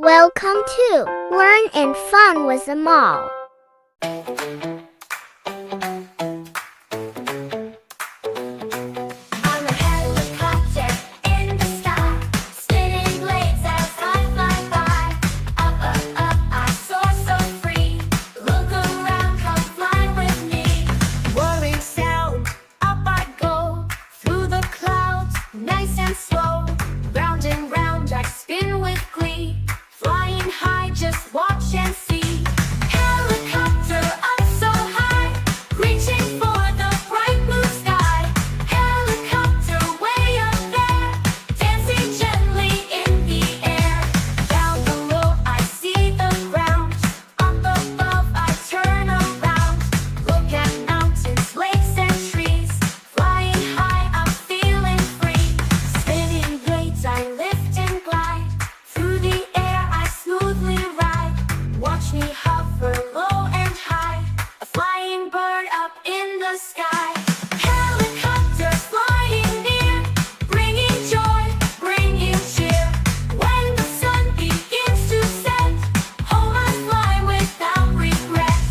Welcome to Learn and Fun with the Mall. I'm a helicopter in the sky, spinning blades as I fly by. Up, up, up, I soar so free. Look around, come fly with me. Whirring sound, up I go, through the clouds, nice and slow. Round and round I spin with glee. Flying high, just watch and see. Helicopter up so high, reaching for the bright blue sky. Helicopter way up there, dancing gently in the air. Down below I see the ground, up above I turn around. Look at mountains, lakes and trees. Flying high, I'm feeling free. Spinning blades I lift and glide. Through the air I smoothly ride. Watch me hover low and high, a flying bird up in the sky. Helicopter flying near, bringing joy, bringing cheer. When the sun begins to set, home I fly without regret.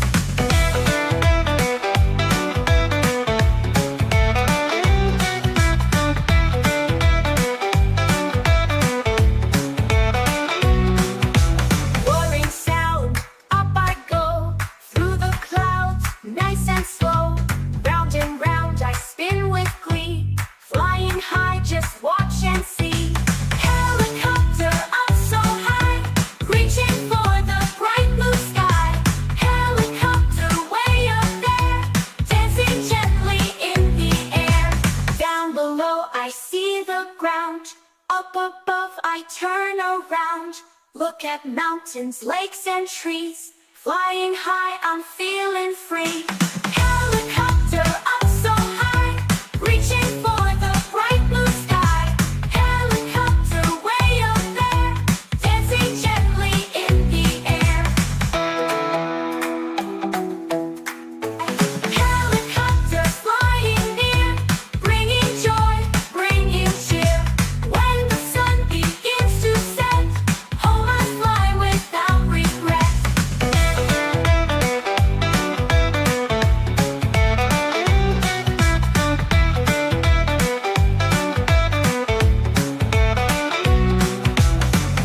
Roaring sound, up I go, through the clouds, nice and slow. Round and round I spin with glee. Flying high, just watch and see. Helicopter up so high, reaching for the bright blue sky. Helicopter way up there, dancing gently in the air. Down below I see the ground, up above I turn around. Look at mountains, lakes and trees. Flying high, I'm feeling free. Helicopter up so high, reaching for the bright blue sky. Helicopter way up there, dancing gently in the air. Helicopter flying near, bringing joy, bringing cheer. When the sun begins to set, home I fly without regret.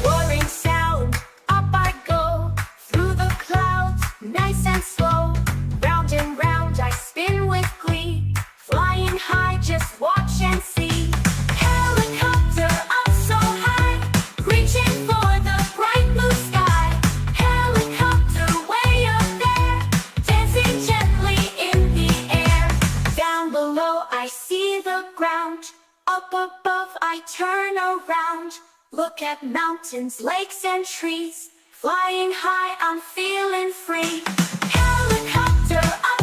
Roaring sound, up I go, through the clouds, nice and slow. Round and round I spin with glee. Flying high, just watch and see. Helicopter up so high, reaching for the bright blue sky. Helicopter way up there, dancing gently in the air. Down below I see the ground, up above I turn around. Look at mountains, lakes and trees. Flying high, I'm feeling free. Helicopter up